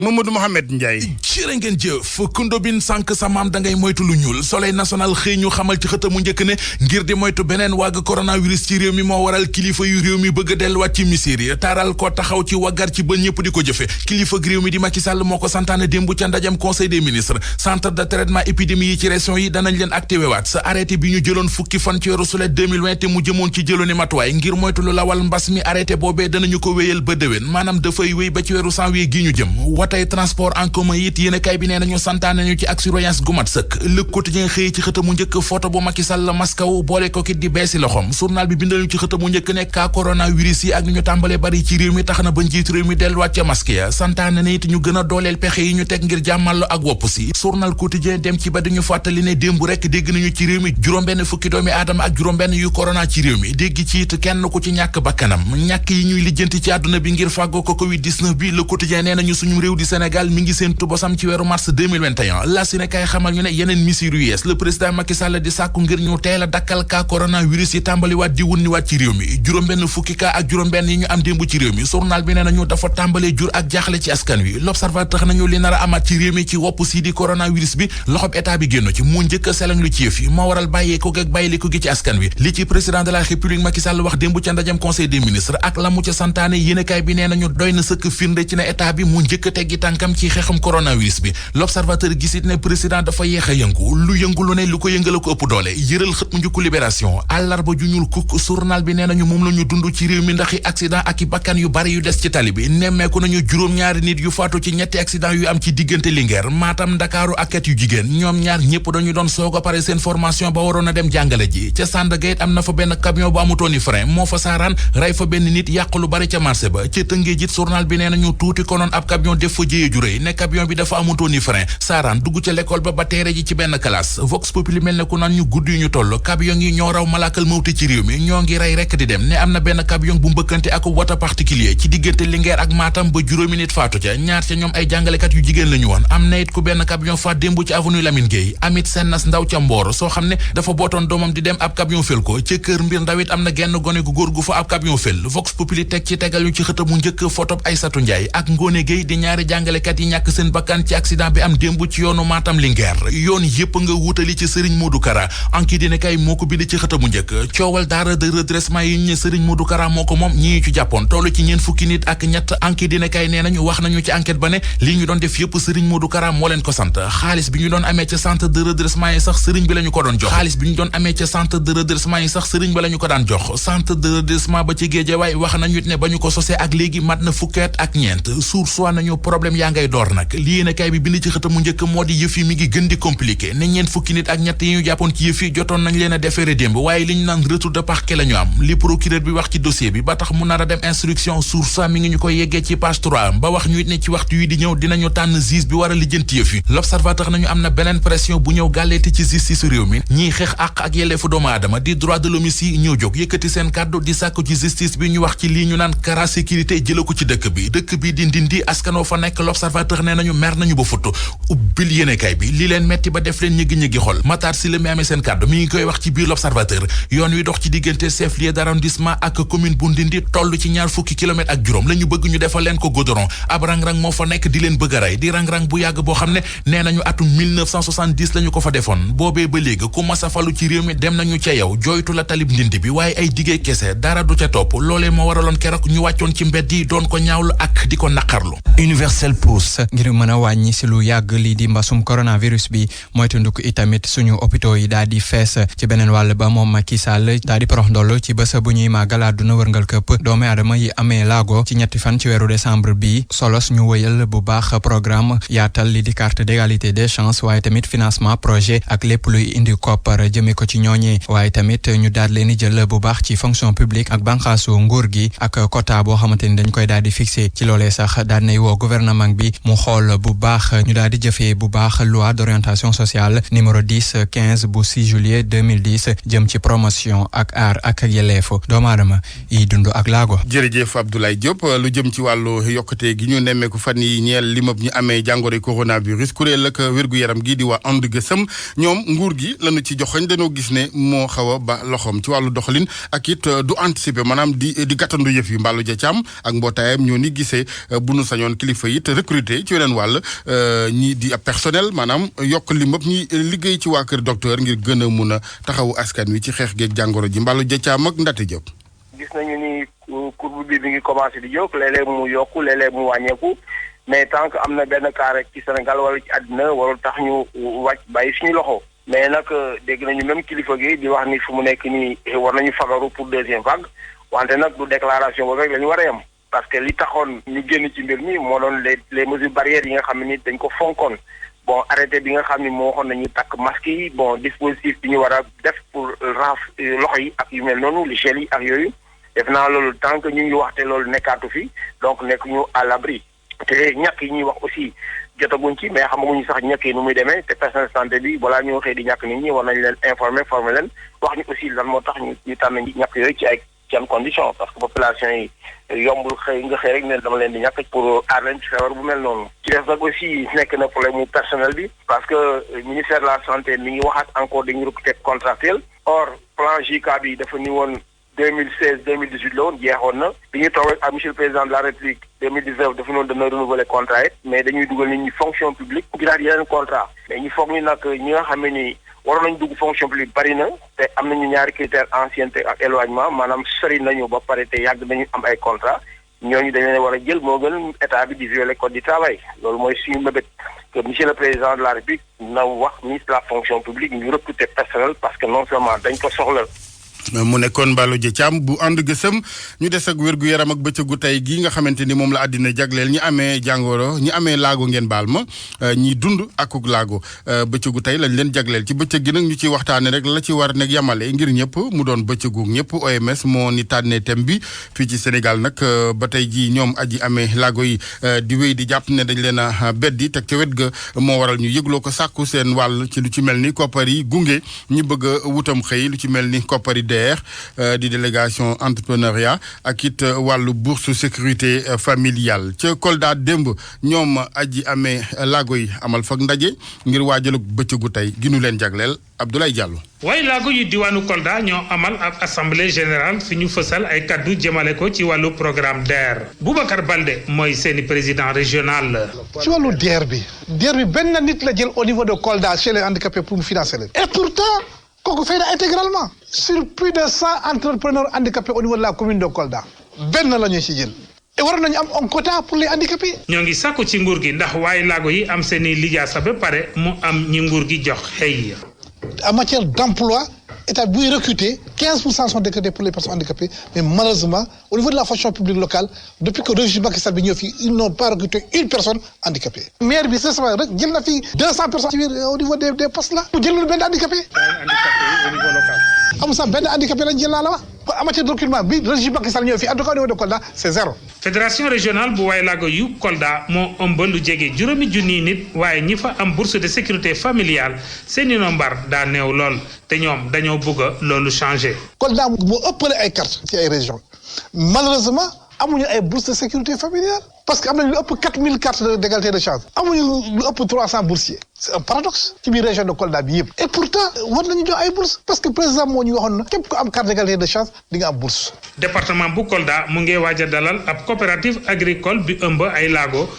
Mamadou Mohamed Ndiaye. jërë ngeen jëf kundobin sànq sa maam da ngay moytu lu ñuul soleil national xëy ñu xamal ci xëtamu njëkk ne ngir di moytu beneen wàgg coronavirus ci réew mi moo waral kilifa yu réew mi bëgg a delluwaat ci misir yi taaral ko taxaw ci waggar ci ba ñëpp di ko jëfe kilifa réew mi di Macky Sall moo ko santaane démb ca ndajam conseil des ministres centre de traitement épidémie yi ci région yi danañ leen activé waat sa arrêté bi ñu jëloon fukki fan ci weeru sulet 2020 te mu jëmoon ci jëlooni matuwaay ngir moytu lu lawal mbas mi arrêté boobee danañu ko wéyal ba déwén maanaam dafay wéy ba ci weeru janvier gi ñu jëm watay transport en commun it yéenekaay bi nee nañu santaane ñu ci ak surveillance gu mat sëkk Le Quotidien xëy ci xëtamu njëkk photo bu Macky Sall maskaw boole ko kit di beesi loxom journal bi bindal ñu ci xëtamu njëkk ne cas coronavirus yi ak ni ñu tàmbalee bari ci réew mi tax na ba njiit réew mi delluwaat ca masque ya santaane ne it ñu gën a dooleel pexe yi ñu teg ngir jàmmallo ak wopp si journal Quotidien dem ci ba dañu fàttali ne démb rek dégg nañu ci réew mi juróom-benn fukki doomi aadama ak juróom-benn yu corona ci réew mi dégg ci it kenn ku ci ñàkk bakkanam ñàkk yi ñuy lijjanti ci àdduna bi ngir fàggoo ko Covid-19 bi Le Quotidien nee nañu suñu réew di Sénégal mi ngi seen tubosam ci weeru mars 2021 la si ne kay xamal ñu ne yeneen mesures yu yees le président Macky Sall di sàkku ngir ñu teel a dakkal cas coronavirus yi tàmbaliwaat di wunniwaat ci réew mi juróom-benn fukki cas ak juróom-benn yi ñu am démb ci réew mi journal bi nee nañu dafa tàmbalee jur ak jaaxle ci askan wi l'observateur nañu li nar a amaat ci réew mi ci wopp si di coronavirus bi loxob état bi génn ci mu njëkk a seleng lu ci yëf yi moo waral bàyyeeko ak bàyyiliku gi ci askan wi li ci président de la république Macky Sall wax démb ca ndajam conseil des ministres ak la mu ca santaane yéenekaay bi nee nañu doy na sëkk firnde ci ne état bi mu njëkk a teggi tànkam ci xeexum coronavirus bi l'observateur gisit ne président dafa yeex a yëngu lu yëngu lu ne lu ko yëngala ko ëpp doole yëral xët mu njëkku libération àllarba ju ñuul kukk journal bi nee nañu moom la ñu dund ci réew mi ndax i accident ak i bakkan yu bari yu des ci tali bi nemmeeku nañu juróom-ñaari nit yu faatu ci ñetti accident yu am ci diggante Linguère Matam Ndakaaru ak kat yu jigéen ñoom ñaar ñëpp dañu doon soog a pare seen formation ba waroon a dem jàngale ji ca Sandaga am na fa benn camion bu amutooni frein moo fa saaraan rey fa benn nit yàq lu bari ca marché ba ca Tëngéej jit journal bi nee nañu tuuti konoon ab camion def fa jéye ju rëy ne camion bi dafa amutooni frein saaraan dugg ca l'école ba teere ji ci benn classe Vox Populi mel ne ku naan ñu gudd yu ñu toll camion yi ñoo raw malaakal mawti ci réew mi ñoo ngi rey rekk di dem ne am na benn camion bu mbëkkante ak wata particulier ci diggante Linguère ak Matam ba juróomi nit faatu ca ñaar ca ñoom ay jàngalekat yu jigéen la ñu woon am na it ku benn camion faat démb ci avenue Lamine Gueye amit sennas ndaw ca Mboor soo xam ne dafa bootoon doomam di dem ab camion fel ko ca kër mbir ndaw it am na genn gone gu góor gu fa ab camion fel Vox Populi teg ci tegal ñu ci xëta mu njëkk photo Aïssatou Ndiaye ak Ngone Gueye di ñaari jàngalekat yi ñàkk seen bakkan ci accident bi am démb ci yoonu Matam Linguère yoon yépp nga wutali ci Serigne Modou Kara anki dina kay moo ko bind ci xëta mu njëkk coowal daara de redressement yi ñu Serigne Modou Kara moo ko moom ñi ci jàppoon toll ci ñeen fukki nit ak ñett anki dina kay nee nañu wax nañu ci enquête ba ne li ñu doon def yépp Serigne Modou Kara moo leen ko sant xaalis bi ñu doon amee ca centre de redressement yi sax Serigne bi la ñu ko doon jox xaalis bi ñu doon amee ca centre de redressement yi sax Serigne bi la ñu ko daan jox centre de redressement ba ci Guédiawaye wax nañu ne ba ñu ko sosee ak léegi mat na fukkeet ak ñeent suur nañu problème yaa ngay door nag li yéene kay bi bind ci xëta mu njëkk moo di yëf yi mi ngi gën di compliqué ne ñeent fukki nit ak ñett yi ñu jàppoon ci yëf yi jotoon nañ leen a déféré démb waaye li ñu naan retour de parquet la ñu am li procureur bi wax ci dossier bi ba tax mu nar a dem instruction source mi ngi ñu koy yeggee ci page 3 ba wax ñu it ne ci waxtu yi di ñëw dinañu tànn juge bi war a lijjanti yëf yi l'observateur nañu am na beneen pression bu ñëw gàlleeti ci justice réew mi ñiy xeex àq ak yelleefu doomu aadama di droit de l'homme yi ñëw jóg yëkkati seen kàddu di sàkku ci justice bi ñu wax ci lii ñu naan kara sécurité jëla ko ci dëkk bi di Ndindi askanoo fa nekk l'observateur nee nañu mer nañu ba futt ubbil yéenekaay bi li leen metti ba def leen ñëggi-ñëggi xol Matar Sylla mi amee seen kàddu mi ngi koy wax ci biir l'observateur yoon wi dox ci diggante chef-lieu d'arrondissement ak commune bu Ndindi toll ci ñaar fukki kilomètres ak juróom la ñu bëgg ñu defal leen ko goudron ab rang-rang moo fa nekk di leen bëgg a rey di rang-rang bu yàgg boo xam ne nee nañu atum 1970 la ñu ko fa defoon boobee ba léegi ku mas a falu ci réew mi dem nañu ca yow jooytu la talib Ndindi bi waaye ay diggee kese dara du ca topp loolee moo waraloon keroog ñu wàccoon ci mbedd yi doon ko ñaawlu ak di ko naqarlu. Universel Pousse ngir mën a wàññi si lu yàgg lii di mbasum coronavirus bi moytandiku itamit suñu hôpitaux yi daal di fees ci beneen wàll ba moom Macky Sall daal di porox ndoll ci bés bu ñuy màggal àdduna wërngal këpp doomu aadama yi amee laago ci ñetti fan ci weeru décembre bi solos ñu wëyal bu baax programme yaatal li di carte d'égalité des chances waaye tamit financement projet ak lépp luy indi koppar jëme ko ci ñooñee waaye tamit ñu daal leen di jël bu baax ci fonction publique ak banqaasu nguur gi ak quota boo xamante ni dañ koy daal di fixé ci loolee sax daal nay woo gouvernement bi mu xool bu baax ñu daal di jëfee bu baax loi d'orientation sociale numéro 10/15 bu 6 juillet 2010 jëm ci promotion ak aar ak yelleefu doomu aadama yi dund ak laago. jërëjëf Abdoulaye Diop lu jëm ci wàllu yokkute gi ñu nemmeeku fan yi ñeel limab ñu amee jàngoro coronavirus kuréel ak wér-gu-yaram gi di waa And Gueusseum ñoom nguur gi lañu ci joxoñ dañoo gis ne moo xaw a ba loxoom ci wàllu doxalin ak it du anticiper maanaam di gàttandu yëf yi Mballo Dia Thiam ak mbootaayam ñoo ni gisee bu nu sañoon kilifa it recruter ci weneen wàll ñi di ab personnel maanaam yokk li mëpp ñi liggéey ci waa kër docteur ngir gën a mun a taxawu askan wi ci xeex geeg jàngoro ji Mballo Diacaam ak Ndate Diop. gis nañu ni courbe bi ngi commencé di jóg léeg-léeg mu yokku léeg-léeg mu wàññeeku mais tant que am na benn cas rek ci Sénégal wala ci àddina warul tax ñu wàcc bàyyi suñu loxo. mais nag dégg nañu même kilifa gi di wax ni fu mu nekk nii war nañu fagaru pour deuxième vague wante nag du déclaration boobu rek la ñu war a yem parce que li taxoon ñu génn ci mbir mi moo doon les mesures barrières yi nga xam ne ni dañ ko fonkoon bon arrêté bi nga xam ne moo waxoon nañu takk masque yi bon dispositif bi ñu war a def pour raaf loxo yi ak yu mel noonu li gel yi ak yooyu def naa loolu tant que ñu ngi waxte loolu nekkaatu fi donc nekk ñu à l'abri te ñàkk yi ñuy wax aussi jotaguñ ci mais xamaguñu sax ñàkk yi nu muy demee te personnel santé bi balaa ñu waxee di ñàkk nit ñi war nañ leen former leen wax ñu aussi lan moo tax ñu tànn ñàkk yooyu ci ay seen condition parce que population yi yombul xëy nga xëy rek ne dama leen di ñàkk pour aar leen ci feebar bu mel noonu. ci def nag aussi nekk na problème mu personnel bi parce que ministère de la santé mi ngi waxaat encore dañuy recruter contractuel or plan JK bi dafa ni woon 2016 2018 la woon jeexoon na bi ñu toog ak monsieur le président de la république 2019 dafa noonu dana renouveler contrat it mais dañuy dugal nit ñi fonction publique giraat yeneen contrat mais ñu foog ni nag ñi nga xam ne ni waroon nañu dugg fonction publique bari na te am nañu ñaari critère ancienneté ak éloignement maanaam sori nañu ba pare te yàgg nañu am ay contrat ñooñu dañu leen war a jël moo gën état bi di violer code du travail loolu mooy suñu mbébét que monsieur le président de la république na wax ministre de la fonction publique ñu recruter personnel parce que non seulement dañ ko soxla. mu nekkoon Mballo Diacaam bu ànd gësëm ñu des ak wér-gu-yaram ak bëccëgu tey gii nga xamante ni moom la àddina jagleel ñi amee jàngoro ñi amee laago ngeen baal ma ñi dund akuk laago bëccëgu tey lañ leen jagleel ci bëccëg gi nag ñu ciy waxtaane rek la ci war nag yamale ngir ñëpp mu doon bëccëgu ñëpp OMS moo ni tànnee thème bi fii ci Sénégal nag ba tey jii ñoom aji amee laago yi di wéy di jàpp ne dañ leen a beddi teg ca wet ga moo waral ñu yëgloo ko sàkku seen wàll ci lu ci mel ni koppar yi gunge ñi bëgg a wutam xëy lu ci mel ni koppar yi di délégation entrepreneuriat ak it wàllu bourse sécurité familiale ca Kolda démb ñoom aji amee laago yi amal fag ndaje ngir waajalug bëccëgu tey gi nu leen jagleel Abdoulaye Diallo. waaye laago yu diwaanu Kolda ñoo amal ab assemblée générale fi ñu fësal ay kaddu jëmale ko ci wàllu programme DER Boubacar Baldé mooy seeni président régional. ci wàllu DER bi benn nit la jël au niveau de Kolda chez les handicapés pour mu financer leen. et pourtant kooku fay na intégralement. sur plus de 100 entrepreneurs handicapés au niveau de la commune de Kolda benn la ñu ci jël. et waroon nañu am un quota pour les handicapés. ñoo ngi sàkku ci nguur gi ndax waaye laago yi am seeni lijaasa ba pare mu am ñi nguur gi jox xëy. en matière d'emploi état buy recruter 15% sont décrétés pour les personnes handicapées mais malheureusement au niveau de la fonction publique locale depuis que régime Macky Sall bi ñëw fii ils n'ont pas recruté une personne handicapée. maire bi c'est ça rek jël na fi 200 personnes ci biir au niveau des postes là. mu jëlul benn handicapé. au niveau local. amul sax benn handicapé lañ jël laa la wax. en matière de recrutement bi régime Macky Sall ñëw fii en tout cas au niveau de Kolda c'est zéro. fédération régionale bu waay laago yu Kolda moo ëmb lu jege juróomi junniy nit waaye ñi fa am bourse de sécurité familiale seeni nombar daa néew lool te ñoom dañoo bëgg loolu changer. Kolda moo ëppale ay cartes ci ay régions malheureusement amuñu ay bourse de sécurité familiale parce que am nañu lu ëpp 4000 cartes d'égalité de chance amuñu lu ëpp 300 boursiers c'est un paradoxe ci biir région de Kolda bi yëpp et pourtant war nañu jox ay bourse parce que président moo ñu waxoon na képp ku am carte d'égalité de chance di nga am bourse. département bu Kolda mu ngi waaj a dalal ab coopérative agricole bi ëmb ay laago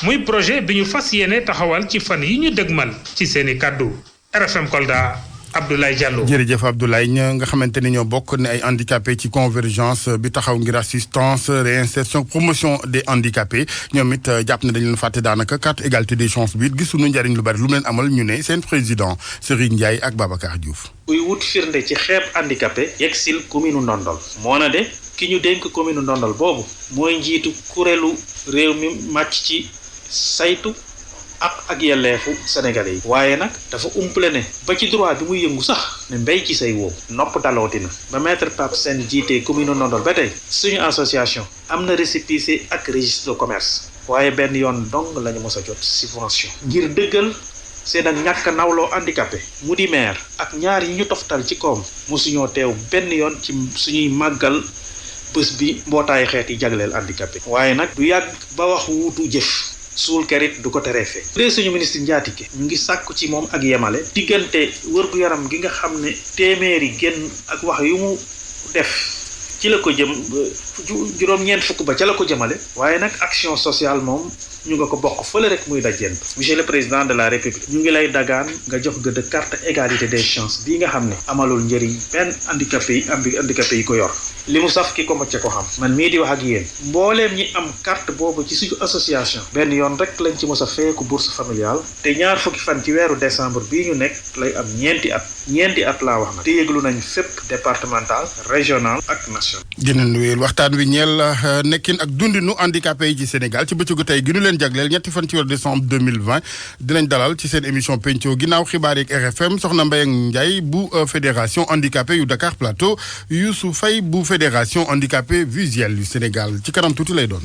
muy projet bi ñu fas yéene taxawal ci fan yi ñu dëgmal ci seeni kaddu RFM Kolda. Abdoulaye Diallo. jërëjëf Abdoulaye nga xamante ni ñoo bokk ne ay handicapés ci convergence bi taxaw ngir assistance réinsertion promotion des handicapés ñoom it jàpp ne dañu leen fàtte daanaka carte égalité des chances bi it gisuñu njariñ lu bari lu mu leen amal ñu ne seen président Serigne Ndiaye ak Babacar Diouf. kuy wut firnde ci xeeb handicapé yegsil commune Ndondol moo na de ki ñu dénk commune Ndondol boobu mooy njiitu kuréelu réew mi màcc ci saytu. ak yelleefu sénégalais yi waaye nag dafa umple ne ba ci droit bi muy yëngu sax ne mbéy ci say woow nopp dalootina ba maître Pape Sène jiitee commune Ndondol ba tey suñu association am na récépissé ak registre de commerce waaye benn yoon dong lañu mos a jot subvention ngir dëggal seen ak ñàkk nawloo handicapé mu di maire ak ñaar yi ñu toftal ci koom mosuñoo teew benn yoon ci suñuy màggal bés bi mbootaayu xeet yi jagleel handicapé waaye nag du yàgg ba wax wuutu jëf suul kerit du ko teree fee dee suñu ministre Ndiaye ñu ngi sàkku ci moom ak yemale diggante wër-gu-yaram gi nga xam ne téeméeri génn ak wax yu mu def ci la ko jëm juróom-ñeent fukk ba ca la ko jëmale waaye nag action sociale moom ñu nga ko bokk fële rek muy dajeen monsieur le président de la république ñu ngi lay dagaan nga jox gëdd carte égalité des chances bii nga xam ne amalul njëriñ benn handicapé yi ko yor li mu saf ki ko macce ko xam man mii di wax ak yéen mbooleem ñi am carte boobu ci suñu association benn yoon rek lañ ci mos a feeku bourse familiale te ñaar fukki fan ci weeru décembre bii ñu nekk lay am ñeenti at laa wax nag te yëglu nañ fépp départemental régional ak national. dinañ wéyal waxtaan wi ñeel nekkin ak dundinu handicapé yi ci Sénégal ci bëccëgu tey gi ñu leen jagleel ñetti fan ci weeru décembre 2020 dinañ dalal ci seen émission penco ginnaaw xibaar yi ak RFM soxna Mbaye Ndiaye bu fédération handicapé yu Dakar Plateau Youssou Faye bu fédération handicapé visuel yu Sénégal ci kanam tuuti lay doon.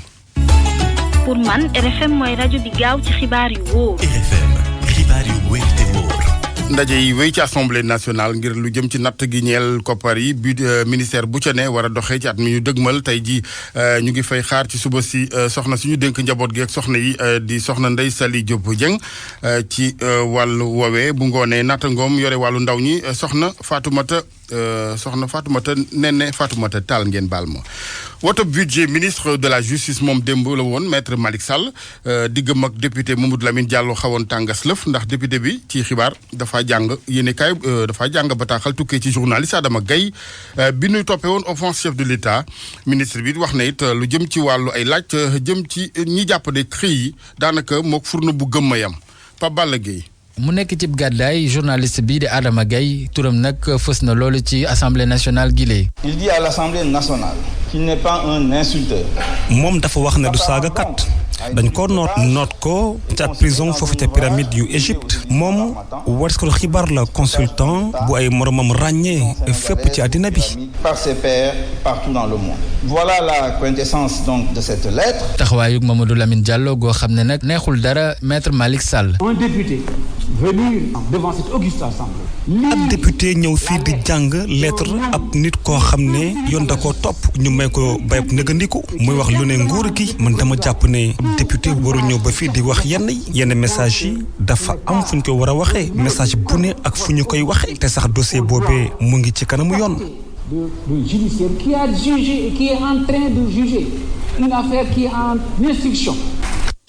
pour man RFM mooy rajo bi gaaw ci xibaar yu wóor. RFM xibaar yu wóor te wóor. ndaje yi wéy ci assemblée nationale ngir lu jëm ci natt gi ñeel koppar yi bi ministère bu ca ne war a doxee ci at mi ñu dëgmal tey ji ñu ngi fay xaar ci suba si soxna suñu dénk njaboot gi ak soxna yi di soxna Ndeye Saly Diop Dieng ci wàllu woowee bu ngoonee nattangoom yore wàllu ndaw ñi soxna Fatoumata Nene Fatoumata Tall ngeen baal ma. woto budget ministre de la justice moom démb la woon maître Malick Sall diggam ak député Mamadou Lamine Diallo xawoon tàngas lëf ndax député bi ci xibaar dafa jàng bataaxal tukkee ci journaliste Adama Gaye bi ñuy toppee woon offense chef de l'État ministre bi wax na it lu jëm ci wàllu ay laaj jëm ci ñi jàpp de CREI yi daanaka mook furna bu gëmma yam Pape Balla Gueye. mu nekk cib gàddaay journaliste bii di Adama Gaye turam nag fës na loolu ci assemblée nationale gile. Il dit à l'assemblée nationale qu'il n'est pas un insulteur. moom dafa wax ne du saagakat dañ ko noot ko ca prison foofu ca pyramide yu Égypte moom warskatu xibaar la consultant bu ay moromam ràññee fépp ci àddina bi. par ses pairs partout dans le monde. voilà la quintessence donc de cette lettre. taxawaayug Mamadou Lamine Diallo goo xam ne nag neexul dara maître Malick Sall. un député venu devant cette auguste assemblée. ab député ñëw fii di jàng lettre ab nit koo xam ne yoon da koo topp ñu may ko bayab nëgandiku muy wax lu ne nguur gi man dama jàpp ne député waru ñëw ba fii di wax yenn message yi dafa am fu ñu koy war a waxee message bu ne ak fu ñu koy waxee te sax dossier boobee mu ngi ci kanamu yoon. de judiciaire qui a jugé et qui est en train de juger une affaire qui est en instruction.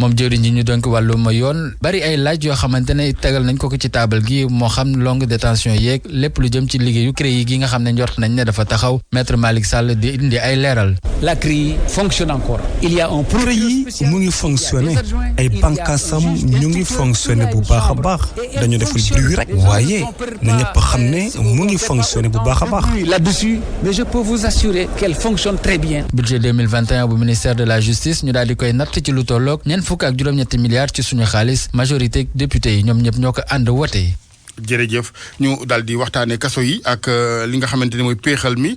moom jëwriñ ji ñu donc wàllum yoon bari ay laaj yoo xamante ne tegal nañ ko ci taabal gi moo xam longue détention yeeg lépp lu jëm ci liggéeyu CREI gi nga xam ne njort nañ ne dafa taxaw maître Malick Sall di indi ay leeral. la CREI fonctionne encore. il y a un CREI mu ngi fonctionné ay bànqaasam ñu ngi fonctionné bu baax a baax dañu deful bruit rek waaye na ñëpp xam ne mu ngi fonctionné bu baax a baax. là-dessus mais je peux vous assurer qu'elle fonctionne très bien. budget 2021 bu ministère de la justice ñu daal di koy natt ci lu tolloog fukk ak juróom-ñetti milliards ci suñu xaalis majorité député yi ñoom ñëpp ñoo ko ànd wote. jërëjëf ñu daal di waxtaanee kaso yi ak li nga xamante ne mooy péexal mi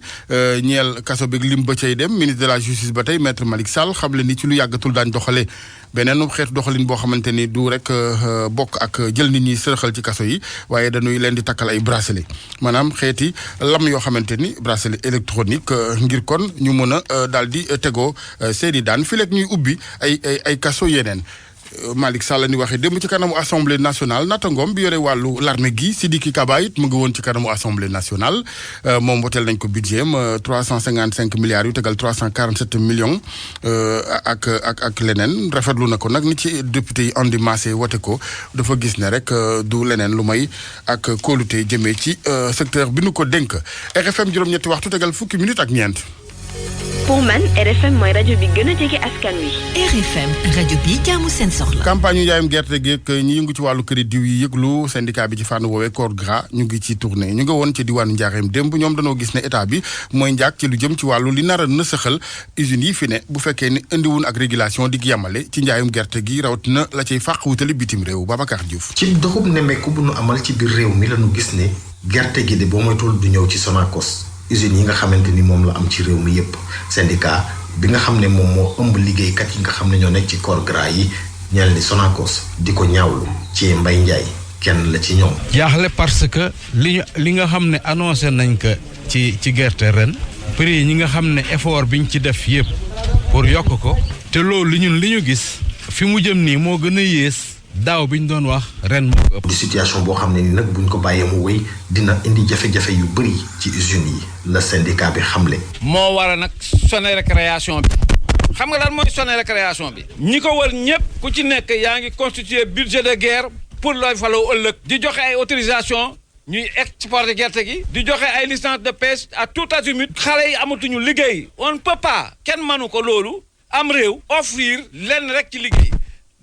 ñeel kaso beeg lim ba cay dem ministre de la justice ba tey maître Malick Sall xam le ni ci lu yàggatul daañ doxalee beneen xeetu doxalin boo xamante ni du rek bokk ak jël nit ñi sërxal ci kaso yi waaye dañuy leen di takkal ay bracelet maanaam xeeti lam yoo xamante ni bracelet électronique ngir kon ñu mën a daal di tegoo seeni daan fi leeg ñuy ubbi ay kaso yeneen. Malick Sall ni waxee démb ci kanamu assemblée nationale nattangoom bi yore wàllu l'armée gi Sidiki Kaba it mu ngi woon ci kanamu assemblée nationale moom woteel nañ ko budget am 355 milliards yu tegal 347 millions ak leneen rafetlu na ko nag ni ci député yi andi massé wote ko dafa gis ne rek du leneen lu may ak kóolute jëmee ci secteur bi nu ko dénk RFM juróom-ñetti waxtu tegal fukki minutes ak ñeent. pour man RFM mooy rajo bi gën a jege askan wi. RFM rajo bi jaamu seen soxla. campagne yu njaayum gerte gi ak ñi yëngu ci wàllu këri diw yi yëglu syndicat bi ci fànn woowee Corps Gras ñu ngi ci tournée ñu nga woon ci diwaanu Njaareem démb ñoom dañoo gis ne état bi mooy njaag ci lu jëm ci wàllu li nar a nësaxal usines yi fi ne bu fekkee ne indiwun ak régulation di yamale ci njaayum gerte gi rawatina la cay fàq wutali bitim réew Babacar Diouf. ci doxub nemmeeku bu nu amal ci biir réew mi lañu gis ne gerte gi de boo moytuwul du ñëw ci Sonacos usines yi nga xamante ni moom la am ci réew mi yépp syndicat bi nga xam ne moom moo ëmb liggéeykat yi nga xam ne ñoo nekk ci Corps Gras yi ñeel ni Sonacos di ko ñaawlu ci Mbaye Ndiaye kenn la ci ñoom. jaaxle parce que li nga xam ne annoncé nañ ko ci gerte ren prix yi ñi nga xam ne effort biñ ci def yépp pour yokk ko te loolu li ñu gis fi mu jëm nii moo gën a yées daaw bi ñu doon wax ren moo ko ëpp. di situation boo xam ne ni nag buñ ko bàyyee mu wéy dina indi jafe-jafe yu bëri ci usines yi la syndicat bi xamle. moo war a nag sonné récréation bi xam nga lan mooy sonné récréation bi ñi ko wër ñëpp ku ci nekk yaa ngi constituer budget de guerre pour looy faloo ëllëg di joxe ay autorisation ñuy exporter gerte gi di joxe ay licence de pêche à tout azimut xale yi amatuñu liggéey on ne peut pas kenn mënu ko loolu am réew offrir lenn rek ci liggéey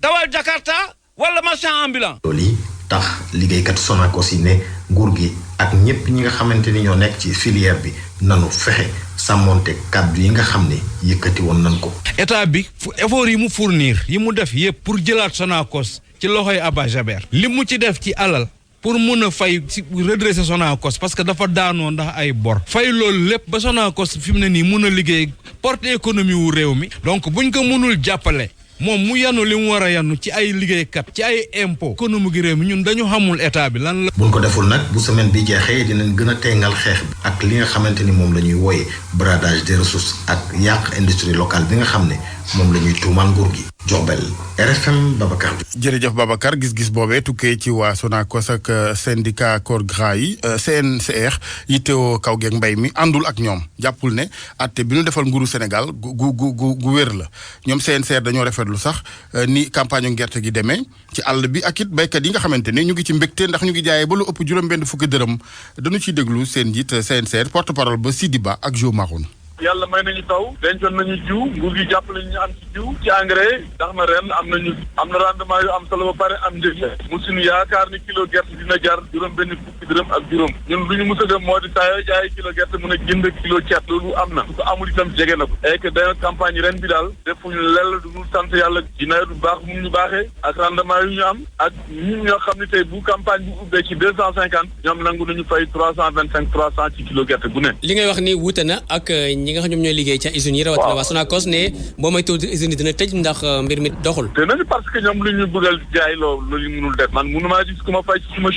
dawal Jakarta wala marchand ambulant. loolu yi tax liggéeykat Sonacos yi ne nguur gi ak ñëpp ñi nga xamante ni ñoo nekk ci filière bi nanu fexe sàmmonte kàddu yi nga xam ne yëkkati woon nañ ko. état bi effort yi mu fournir yi mu def yëpp pour jëlaat Sonacos ci loxoy Abba Jaber li mu ci def ci alal. pour mun a fay si redresser Sonacos parce que dafa daanoo ndax ay bor fay loolu lépp ba Sonacos fi mu ne nii mun a liggéey porte économie wu réew mi donc buñ ko mënul jàppale moom mu yanu li mu war a yanu ci ay liggéeykat ci ay impôt économie gi réew mi ñun dañu xamul état bi lan la. buñ ko deful nag bu semaine bi jeexee dinañ gën a teengal xeex bi ak li nga xamante ni moom la ñuy wooye bradage des ressources ak yàq industrie locale bi nga xam ne moom la ñuy tuumal nguur gi. Diourbel RFM Babacar. jërëjëf Babacar gis-gis boobee tukkee ci waa Sonacos ak syndicat corps gras yi CNCR yittewoo kaw geeg mbay mi àndul ak ñoom jàppul ne atte bi ñu defal nguuru Sénégal gu wér la ñoom CNCR dañoo rafetlu sax ni campagne gerte gi demee ci àll bi ak it béykat yi nga xamante ne ñu ngi ci mbégte ndax ñu ngi jaayee ba lu ëpp juróom-benn fukki dërëm dañu ciy déglu seen njiit CNCR porte parole ba Sidi Ba ak Jo Maroun. yàlla may nañu taw dencoon nañu jiw nguur gi jàppale ñu am ci jiw ci engrais ndax na ren am na rendement yu am solo ba pare am njëg mu suñu yaakaar ni kilo gerte dina jar juróom-benn fukki dërëm ak juróom ñun lu ñu mës a dem moo di saa yoo jaay kilo gerte mën a jënd kilo ceeb loolu am na su ko amul itam jege na ko et que day campagne ren bi daal defuñu lell du ñu sant yàlla ci nawet bu baax mu ñu baaxee ak rendement yu ñu am ak ñun ñoo xam ne tey bu campagne bu ubbee ci 250 ñoom nangu nañu fay 325 300 ci kilo gerte bu ne. li ngay wax ni wuute na ak ñi nga xam ñoom ñooy liggéey ca usines yi rawatina waa Sonacos ne boo may tuuti usines yi dina tëj ndax mbir mi doxul te nañu parce que ñoom lu ñu bëggal jaay loolu ñu mënul def man mënumaa gis ku ma fay ci suma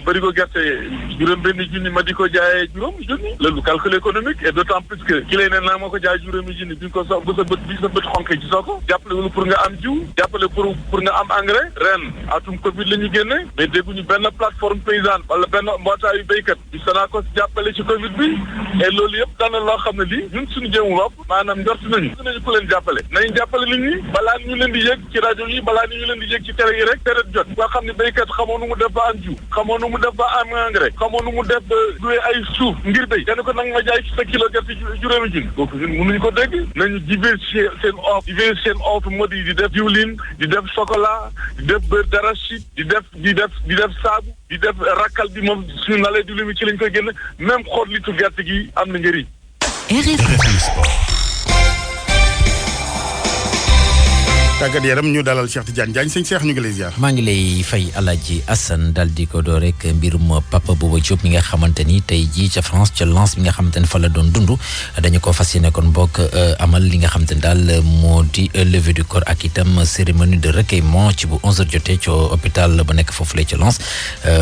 bëri ko gerte juróom-benn junni ma di ko jaayee juróomi junni loolu calcul économique et d'autant plus que ki lay ne naa ma ko jaay juróomi junni bi ko so bu sa bët xonqee ci soo ko jàppale wulu pour nga am jiw jàppale pour nga am engrais ren atum Covid la ñu génne mais dégguñu benn plateforme paysanne wala benn mbootaayu béykat bi Sonacos jàppale ci Covid bi et loolu yëpp dana loo xam ne lii ñun suñu jëmu bopp maanaam njort nañu ku leen jàppale nañ jàppale nit ñi balaa ñu leen di yëg ci rajo yi balaa ñu leen di yëg ci télé yi rek période jot nga xam ne béykat xamoo nu mu def ba am jiw xamoo nu mu def ba am engrais xamoo nu mu def ba duwee ay suuf ngir béy kenn ko nag ma jaay ci sa kilo gerte juróomi junni kooku ñun mënuñu ko dégg nañu diversifier seen offre mode yi di def diwlin di def chocolat di def beurre d'arachide di def saabu di def rakkal bi moom suñu nalee diwlin bi ci lañ koy génn même xool litu gerte gi am na njëriñ. tàggat yaram ñu dalal Cheikh Tidiane Diagne sëñ Cheikh ñu ngi lay ziar. maa ngi lay fay Alaaji Assane daal di ko doo rek mbirum Papa Bouba Diop mi nga xamante ni tey jii ca France ca Lens bi nga xamante ni fa la doon dund dañu ko fas yéene kon bokk amal li nga xamante ni daal moo di levée du corps ak itam cérémonie de recueillement ci bu 11h jotee ca hôpital ba nekk foofu la ca Lens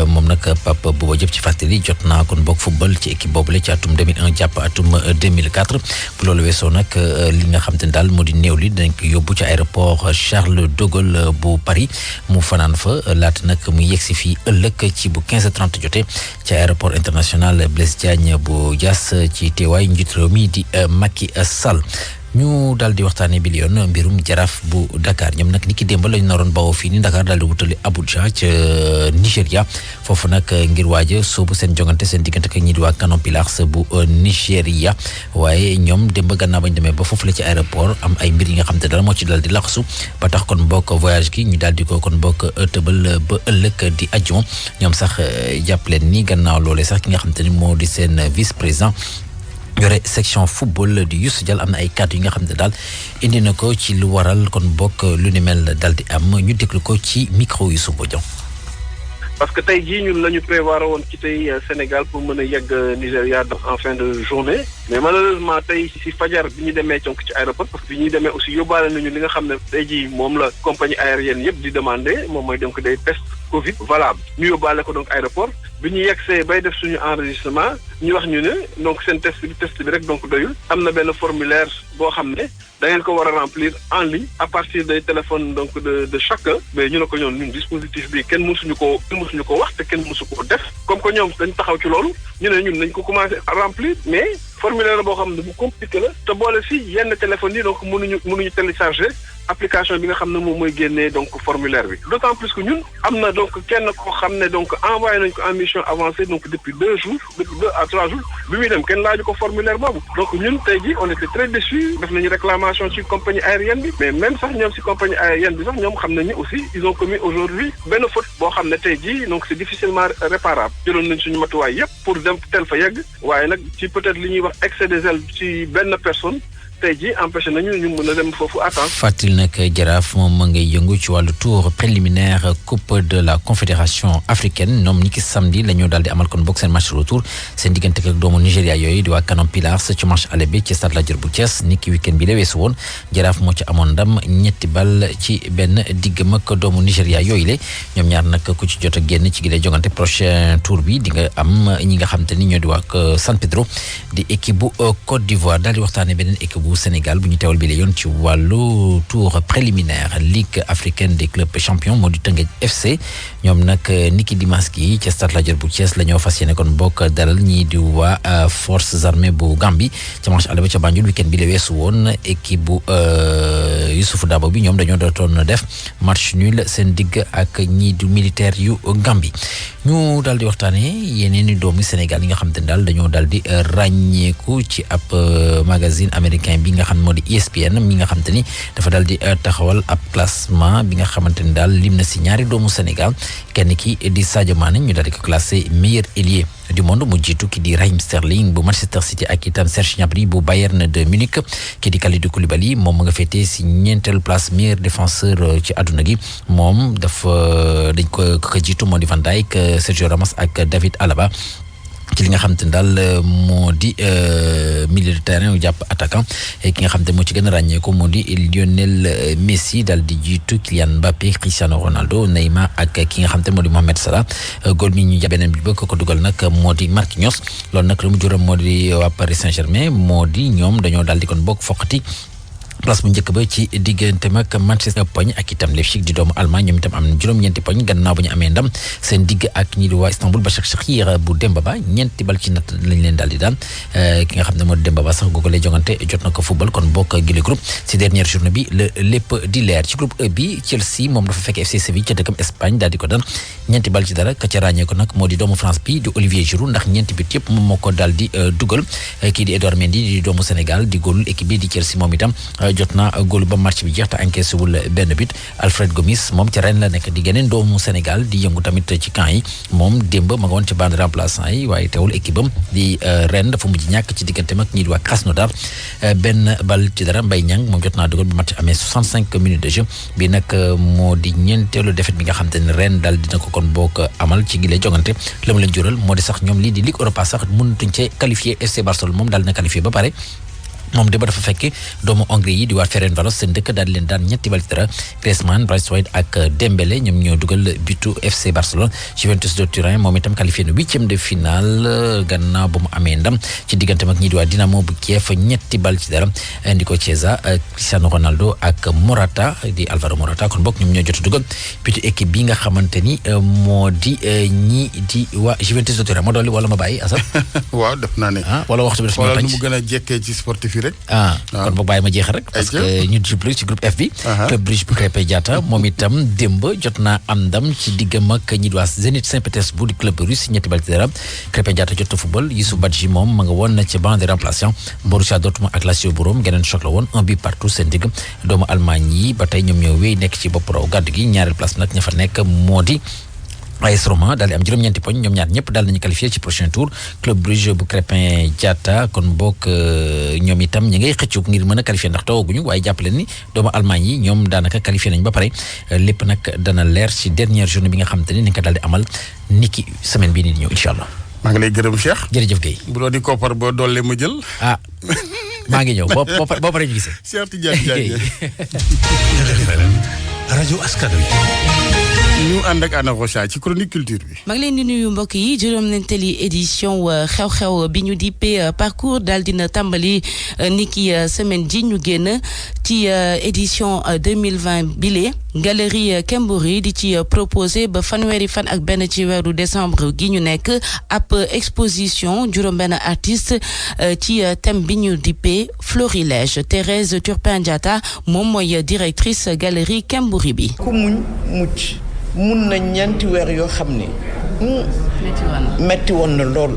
moom nag Papa Bouba Diop ci fàttali jot naa kon bokk football ci équipe boobule ci atum 2001 jàpp atum 2004 bu loolu weesoo nag li nga xamante ni daal moo di néew li dañ ko yóbbu ci aéroport Charles de Gaulle bu Paris mu fanaan fa laata nag mu yegsi fii ëllëg ci bu 15h30 jotee ci aéroport international Blaise Diagne bu Diass ci teewaay njiit réew mi di Macky Sall. ñu daal di waxtaanee bi yoon mbirum jaraaf bu Dakar ñoom nag ni ki démb lañu naroon bawoo fii ni Dakar daal di wutali Abuja ca Nigéria foofu nag ngir waaja soobu seen jongante seen diggante ak ñi di waa Canon Pillars bu Nigéria waaye ñoom démb gannaaw bañ demee ba foofu la ci aéroport am ay mbir yi nga xam te dara moo ci daal di laxasu ba tax kon bokk voyage gi ñu daal di ko kon bokk tëbal ba ëllëg di ajjuma ñoom sax jàpp leen ni gannaaw loolee sax ki nga xam te ni moo di seen vice président yore section football di Youssou Dial am na ay kàddu yi nga xam ne daal indi na ko ci lu waral kon bokk lu ni mel daal di am ñu déglu ko ci micro Youssou Bodian. parce que tey jii ñun la ñu prévoir woon ci tey Sénégal pour mën a yegg Nigéria en fin de journée mais malheureusement tey si fajar bi ñu demee conk ci aéroport parce que bi ñuy demee aussi yóbbaale nañu li nga xam ne tey jii moom la compagnie aérienne yëpp di demandé moom mooy donc des tests Covid valable ñu yóbbaale ko donc aéroport bi ñu yegsee bay def suñu enregistrement ñu wax ñu ne donc seen test bi rek donc doyul am na benn formulaire boo xam ne da ngeen ko war a remplir en ligne à partir des téléphones donc de chacun mais ñu ne ko ñun dispositif bi kenn mësuñu ko wax te kenn mësu koo def comme que ñoom dañ taxaw ci loolu ñu ne ñun nañ ko commencé à remplir mais formulaire boo xam ne bu compliqué la te boole si yenn téléphones yi donc mënuñu télécharger application bi nga xam ne moom mooy génnee donc formulaire bi d'autant plus que ñun am na donc kenn koo xam ne donc envoyé nañ ko en mission avancée donc depuis 2 à 3 jours bi muy dem kenn laaju ko formulaire boobu donc ñun tey ji on était très déçus def nañu réclamation ci compagnie aérienne bi mais même sax ñoom ci compagnie aérienne bi sax ñoom xam nañu aussi ils ont commis aujourd'hui benn faute boo xam ne tey ji donc c'est difficilement réparable jëloon nañ suñu matuwaay yépp pour dem tel fa yegg waaye nag ci peut-être li ñuy wax excès de zèle ci benn personne tey jii empêché nañu ñu mën a dem foofu attendre. fàttali nag Jaraaf moom ma ngay yëngu ci wàllu tour préliminaire coupe de la confédération africaine ñoom ni ki samedi la ñu daal di amal kon bokk seen match retour seen diggante ak doomu Nigéria yooyu di waa Canon Pillars ci match aller bi ci stade Lat Dior bu Thiès ni ki week-end bi la weesu woon Jaraaf moo ci amoon ndam 2 bal ci benn diggam ak doomu Nigéria yooyu le ñoom ñaar nag ku ci jot a génn ci gi lay jongante prochain tour bi di nga am ñi nga xam te ni ñoo di waa San Pedro di équipe bu Côte d'Ivoire daal di waxtaane beneen équipe bu Sénégal bu ñu teewal bi la yoon ci wàllu tour préliminaire Ligue africaine des clubs champions moo di Teungueth FC ñoom nag niki dimanche gi ci stade Lat Dior bu Thiès la ñoo fas yéene kon bokk dalal ñii di waa forces armées bu Gambie ca match aller ba ca Banjul week-end bi la weesu woon équipe bu Youssouf Dabo bi ñoom dañoo dootoon def match nul seen digg ak ñii du militaire yu Gambie ñu daal di waxtaane yeneen i doomu Sénégal yi nga xam te ne daal dañoo daal di ràññeeku ci ab magazine américain bi nga xam moo di ESPN mi nga xam te ni dafa daal di taxawal ab classement bi nga xamante ni daal lim na si ñaari doomu Sénégal kenn ki di Sadio Mané ñu daal di ko classé meilleur ailier du monde mu jiitu ki di Raheem Sterling bu Manchester City ak itam Serge Gnabry bu Bayern de Munich ki di Kalidou Koulibaly moom mu nga féetee si ñeenteelu place meilleur défenseur ci àdduna gi moom dafa dañ ko jiitu moo di Van Dijk Sergio Ramos ak David Alaba ci li nga xam te ne daal moo di milieu de terrain yu jàpp attaquant ki nga xam te moo ci gën a ràññeeku moo di Lionel Messi daal di jiitu Kylian Mbappé Cristiano Ronaldo Neymar ak ki nga xam te moo di Mohamed Salah góol mi ñu beneen bi ba ko dugal nag moo di Marquinhos loolu nag lu mu juróom moo di waa Paris Saint-Germain moo di ñoom dañoo daal di kon bokk foqati place bu njëkk ba ci diggante mag Manchester poñ ak itam Leipzig di doomu Allemagne ñoom itam am na juróom-ñeenti poñ gannaaw ba ñu amee ndam seen digg ak ñi di waa Istanbul Başakşehir bu Demba Ba ñeenti bal ci natt lañ leen daal di daan ki nga xam ne moo di Demba Ba sax googu lay jongante jot na ko football kon bokk gile groupe si dernière journée bi la lépp di leer ci groupe E bi Chelsea moom dafa fekk FC Séville ca dëkkam Espagne daal di ko daan ñeenti bal ci dara ka ca ràññee ko nag moo di doomu France bi di Olivier Giroud ndax ñeenti bit yëpp moom moo ko daal di dugal kii di Edouard Mendy di doomu Sénégal di góolul équipe bi di Chelsea moom itam jot na góolu ba match bi jeex te encaissé wul benn but Alfred Gomis moom ca ren la nekk di geneen doomu Sénégal di yëngu tamit ci camp yi moom démb ma nga woon ci bande remplaçant yi waaye teewul équipe am di ren dafa mujj ñàkk ci diggante mag ñii di waa Krasnodar benn bal ci dara Mbaye Niang moom jot naa dugal bu match amee 65 minutes de jeu bi nag moo di ñeenteelu défaite bi nga xam te ne ren daal dina ko kon bokk amal ci gile jongante la mu leen jural moo di sax ñoom lii di Ligue Europa sax mënatuñ cee qualifié FC Barcelone moom daal dina qualifié ba pare moom démb dafa fekk doomu Hongrie yi di waa Ferencváros seen dëkk daal di leen daan ñetti bal ci dara Griezmann Braithwaite ak Dembélé ñoom ñoo dugal butu FC Barcelone Juventus de Turin moom itam qualifié na 8e de finale gannaaw ba mu amee ndam ci diggante mag ñi di waa Dinamo bu Kiev ñetti bal ci dara Nico Chiesa Cristiano Ronaldo ak Morata di Alvaro Morata kon bokk ñoom ñoo jot a dugal butu équipe bi nga xamante ni moo di ñi di waa Juventus de Turin moo dolli wala ma bàyyi Assane. waaw def naa ne. wala waxtu bi daf ñoo tànc wala nu mu gën a jekkee ci sportif rek kon boog bàyyi ma jeexal rek parce que ñu jublu ci groupe F bi Club Brugge bu Krépin Diatta moom itam démb jot naa am ndam ci diggam ak ñi di waa Zénith Saint-Pétersbourg di club russe ñetti bal ci dara Krépin Diatta jot a football Youssouf Badji moom ma nga woon na ci banc de remplaçant Borussia Dortmund ak Lazio bu Rome geneen choc la woon 1 but partout seen digg doomu Allemagne yi ba tey ñoom ñoo wéy nekk ci bopp raw gàddu gi ñaareel place nag ña fa nekk moo di AS Roma daal di am juróom-ñeenti poñ ñoom ñaar ñëpp daal nañu qualifié ci prochain tour Club Brugge bu Krépin Diatta kon bokk ñoom itam ñi ngay xëccu ngir mën a qualifié ndax tawaguñu waaye jàppale ni doomu Allemagne yi ñoom daanaka qualifié nañu ba pare lépp nag dana leer ci dernière journée bi nga xam te ni nga ko daal di amal niki semaine bii nii di ñëw incha allah. maa ngi lay gërëm Cheikh. jërëjëf Guèye. bu doon di koppar boo doole ma jël. maa ngi ñëw boo paree ñu gisee. Cheikh Tidiane Diagne. rajo askan wi. ñu ànd ak Anna Rocha ci chronique culture bi. maa ngi leen di nuyu mbokk yi juróom-ñeenteeli édition xew-xew bi ñu dippee parcours daal dina tàmbali niki semaine ji ñu génn ci édition 2020 bile galerie Kembouri di ci proposé ba fanweeri fan ak benn ci weeru décembre gi ñu nekk ab exposition juróom-benn artiste ci thème bi ñu dippee florilège. Thérèse Turpin Diatta moom mooy directrice galerie Kembouri bi. ku muñ mucc mun na ñeenti weer yoo xam ne metti woon na lool.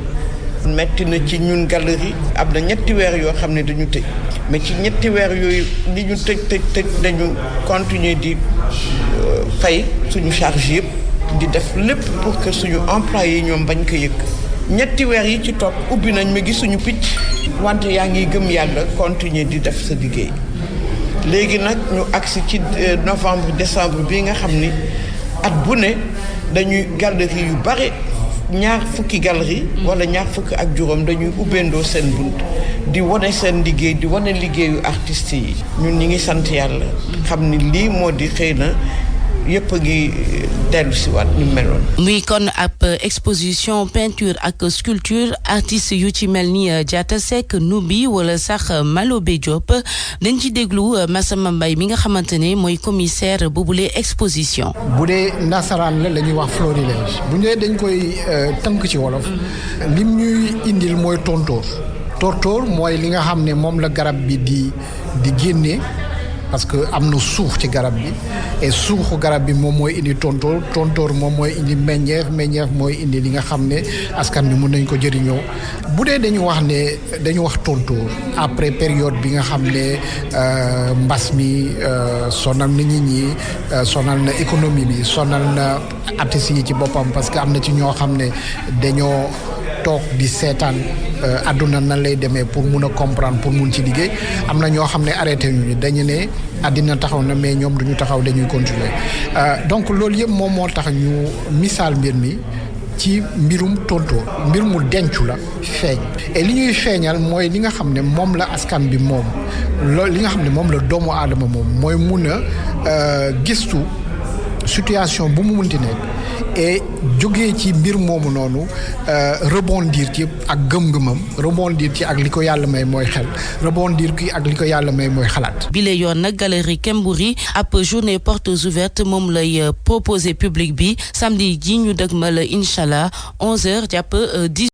metti na ci ñun galerie am na ñetti weer yoo xam ne dañu tëj mais ci ñetti weer yooyu li ñu tëj dañu continuer di fay suñu charge yëpp di def lépp pour que suñu employé yi ñoom bañ ko yëg ñetti weer yi ci topp ubbi nañ ma gisuñu picc wante yaa ngi gëm yàlla continuer di def sa liggéey léegi nag ñu agsi ci novembre décembre bi nga xam ni at bu ne dañuy galerie yu bare ñaar fukki galerie wala ñaar fukki ak juróom dañuy ubbeendoo seen bunt di wane seen liggéey di wane liggéeyu artistes yi ñun ñi ngi sant yàlla xam ni lii moo di xëy na yëpp a ngi dellu si waat ñu meloon. muy kon ab exposition peinture ak sculpture artistes yu ci mel ni Diatta Seck Nubi wala sax Malobe Diop dañ ci déglu Massamba Mbaye mi nga xamante ne mooy commissaire boobule exposition. bu dee nasaraan la ñuy wax florilège bu ñu dañ koy tënk ci wolof lim ñuy indil mooy tontóor tontóor mooy li nga xam ne moom la garab bi di génne. parce que am na suux ci garab bi et suuxu garab bi moom mooy indi tontóor moom mooy indi meññeef mooy indi li nga xam ne askan bi mën nañ ko jëriñoo bu dee dañu wax tontóor après période bi nga xam ne mbas mi sonal na nit ñi sonal na économie bi sonal na artistes yi ci boppam parce que am na ci ñoo xam ne dañoo toog di seetaan àdduna nan lay demee pour mun a comprendre pour mun ci liggéey am na ñoo xam ne arrêté ñu dañu ne àddina taxaw na mais ñoom duñu taxaw dañuy continuer donc loolu yëpp moom moo tax ñu misaal mbir mi ci mbirum tontóor mbir mu dencu la feeñ et li ñuy feeñal mooy li nga xam ne moom la askan bi moom loolu li nga xam ne moom la doomu aadama moom mooy mun a gistu situation bu mu munti nekk et jógee ci mbir moomu noonu rebondir ci ak gëm-gëmam rebondir ci ak li ko yàlla may mooy xel rebondir ci ak li ko yàlla may mooy xalaat. bile yoon nag galerie Kembouri ab journée portes ouvertes moom lay proposé public bi samedi ji ñu dëgmal incha allah 11h jàpp 10.